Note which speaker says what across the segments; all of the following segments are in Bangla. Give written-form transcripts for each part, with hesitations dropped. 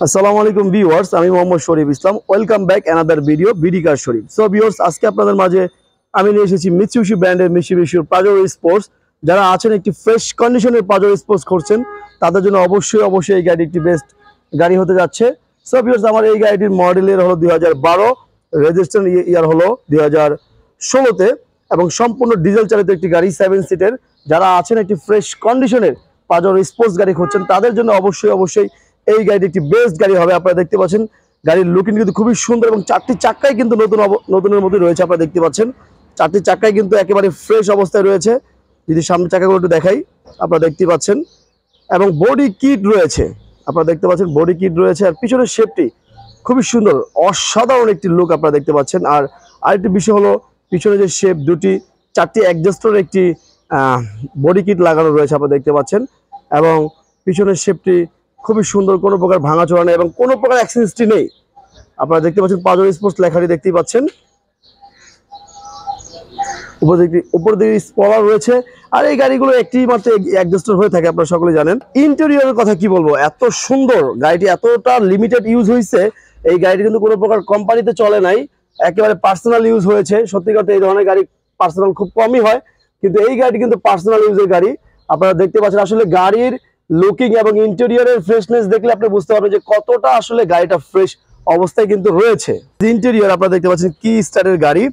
Speaker 1: আসসালামু আলাইকুম ভিউয়ার্স, আমি Mohammad Sharif Islam. Welcome back another video BD car Sharif. So viewers, আজকে আপনাদের মাঝে আমি নিয়ে এসেছি মিৎসুবিশি ব্র্যান্ডের মিৎসুবিশি পাজেরো স্পোর্টস। যারা আছেন একটি ফ্রেশ কন্ডিশনের পাজেরো স্পোর্টস করছেন, তাদের জন্য অবশ্যই এই গাড়ি একটি বেস্ট গাড়ি হতে যাচ্ছে। সো ভিউয়ার্স, আমার এই গাড়িটির মডেলের হলো 2012, রেজিস্ট্রেশন ইয়ার হলো 2016তে এবং সম্পূর্ণ ডিজেল চালিত একটি গাড়ি, 7 সিটের। যারা আছেন একটি ফ্রেশ কন্ডিশনের পাজেরো স্পোর্টস গাড়ি খুঁজছেন, তাদের জন্য অবশ্যই এই গাড়িটি একটি বেস্ট গাড়ি হবে। আপনারা দেখতে পাচ্ছেন গাড়ির লুকিং কিন্তু খুবই সুন্দর এবং চারটি চাক্কাই কিন্তু নতুনের মধ্যে রয়েছে। আপনারা দেখতে পাচ্ছেন চারটি চাক্কাই কিন্তু একেবারে ফ্রেশ অবস্থায় রয়েছে। যদি সামনের চাকাগুলো একটু দেখাই, আপনারা দেখতে পাচ্ছেন, এবং বডি কিট রয়েছে। আপনারা দেখতে পাচ্ছেন বডি কিট রয়েছে, আর পিছনের শেপটি খুবই সুন্দর, অসাধারণ একটি লুক আপনারা দেখতে পাচ্ছেন। আর আরেকটি বিষয় হলো পিছনে যে শেপ, চারটি অ্যাডজাস্টারের একটি বডি কিট লাগানো রয়েছে আপনারা দেখতে পাচ্ছেন, এবং পিছনের শেপটি খুবই সুন্দর, কোনো প্রকার ভাঙাচোরা নেই এবং কোনো প্রকার অ্যাক্সেসরি নেই। আপনারা দেখতে পাচ্ছেন পাজেরো স্পোর্টস লেখাটি দেখতেই পাচ্ছেন। উপর দিকে স্পয়লার রয়েছে, আর এই গাড়িগুলো একটি মাত্র অ্যাডজাস্টার হয়ে থাকে, আপনারা সকলে জানেন। ইন্টেরিয়রের কথা কি বলবো, এত সুন্দর গাড়িটি, এতটা লিমিটেড ইউজ হয়েছে। এই গাড়িটি কিন্তু কোনো প্রকার কোম্পানিতে চলে নাই, একেবারে পার্সোনাল ইউজ হয়েছে। সত্যি কথা, এই ধরনের গাড়ি পার্সোনাল খুব কমই হয়, কিন্তু এই গাড়িটি কিন্তু পার্সোনাল ইউজের গাড়ি। আপনারা দেখতে পাচ্ছেন আসলে গাড়ির লুকিং এবং ইন্টেরিয়রের ফ্রেশনেস দেখলে আপনি বুঝতে পারবেন যে কতটা আসলে গাড়িটা ফ্রেশ অবস্থায় কিন্তু রয়েছে। ইন্টেরিয়র আপনারা দেখতে পাচ্ছেন কি স্টাইলের গাড়ি,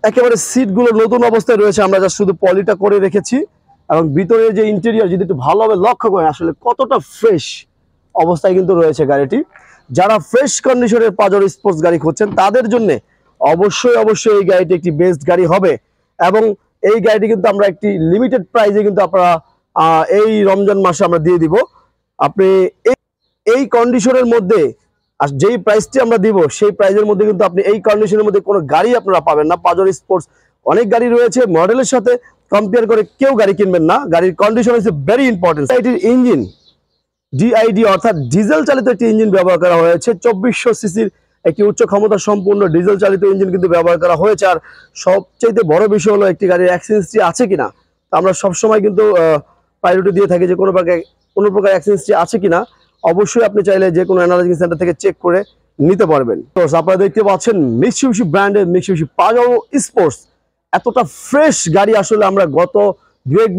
Speaker 1: একেবারে সিটগুলো নতুন অবস্থায় রয়েছে। আমরা যা শুধু পলিটা করে রেখেছি, এবং ভিতরে যে ইন্টেরিয়র যদি একটু ভালোভাবে লক্ষ্য করেন, আসলে কতটা ফ্রেশ অবস্থায় কিন্তু রয়েছে গাড়িটি। যারা ফ্রেশ কন্ডিশনের পাজেরো স্পোর্টস গাড়ি খুঁজছেন, তাদের জন্য অবশ্যই এই গাড়িটি একটি বেস্ট গাড়ি হবে। এবং এই গাড়িটি কিন্তু আমরা একটি লিমিটেড প্রাইসে কিন্তু আপনারা এই রমজান মাসে আমরা দিয়ে দিব। আপনি এই কন্ডিশনের মধ্যে আর যেই প্রাইসটি আমরা দিব, সেই প্রাইসের মধ্যে কিন্তু আপনি এই কন্ডিশনের মধ্যে কোনো গাড়ি আপনারা পাবেন না। পাজেরো স্পোর্টস অনেক গাড়ি রয়েছে, মডেলের সাথে কম্পেয়ার করে কেউ গাড়ি কিনবেন না। গাড়ির কন্ডিশন ইজ ভেরি ইম্পর্টেন্ট। এটির ইঞ্জিন ডিআইডি অর্থাৎ ডিজেল চালিত একটি ইঞ্জিন ব্যবহার করা হয়েছে। 2400 সিসির একটি উচ্চ ক্ষমতা সম্পূর্ণ ডিজেল চালিত ইঞ্জিন কিন্তু ব্যবহার করা হয়েছে। আর সবচেয়ে বড় বিষয় হলো একটি গাড়ির অ্যাক্সিডেন্ট আছে কিনা। আমরা সবসময় কিন্তু প্রায়োরিটি দিয়ে থাকি যে কোনো প্রকার অ্যাক্সিডেন্ট আছে কিনা। অবশ্যই আপনি চাইলে যে কোনো অ্যানালাইজিং সেন্টার থেকে চেক করে নিতে পারবেন। তো আপনারা দেখতে পাচ্ছেন মিৎসুবিশি ব্র্যান্ডের মিৎসুবিশি পাজেরো স্পোর্টস। এতটা ফ্রেশ গাড়ি আসলে আমরা গত 2-1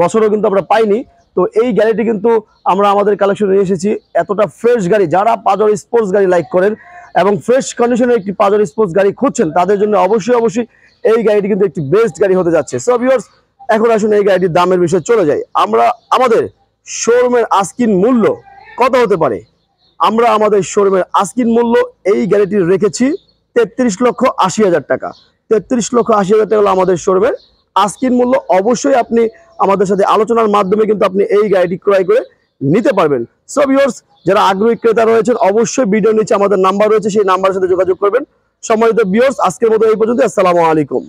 Speaker 1: বছরও কিন্তু আমরা পাইনি। তো এই গাড়িটি কিন্তু আমরা আমাদের কালেকশনে নিয়ে এসেছি। এতটা ফ্রেশ গাড়ি, যারা পাজেরো স্পোর্টস গাড়ি লাইক করেন এবং ফ্রেশ কন্ডিশনের একটি পাজেরো স্পোর্টস গাড়ি খুঁজছেন, তাদের জন্য অবশ্যই এই গাড়িটি কিন্তু একটি বেস্ট গাড়ি হতে যাচ্ছে। সো ভিউয়ার্স, এখন আসুন এই গাড়িটির দামের বিষয়ে চলে যাই। আমরা আমাদের শোরুমের আস্কিন মূল্য কত হতে পারে, আমরা আমাদের শোরুমের আস্কিন মূল্য এই গাড়িটির রেখেছি 33,80,000 টাকা। 33,80,000 টাকা হলো আমাদের শোরুমের আস্কিন মূল্য। অবশ্যই আপনি আমাদের সাথে আলোচনার মাধ্যমে কিন্তু আপনি এই গাড়িটি ক্রয় করে নিতে পারবেন। সো ভিউয়ার্স, যারা আগ্রহী ক্রেতা রয়েছেন, অবশ্যই ভিডিওর নিচে আমাদের নাম্বার রয়েছে, সেই নাম্বারের সাথে যোগাযোগ করবেন। সম্মানিত ভিউয়ার্স, আজকের মতো এই পর্যন্ত। আসসালামু আলাইকুম।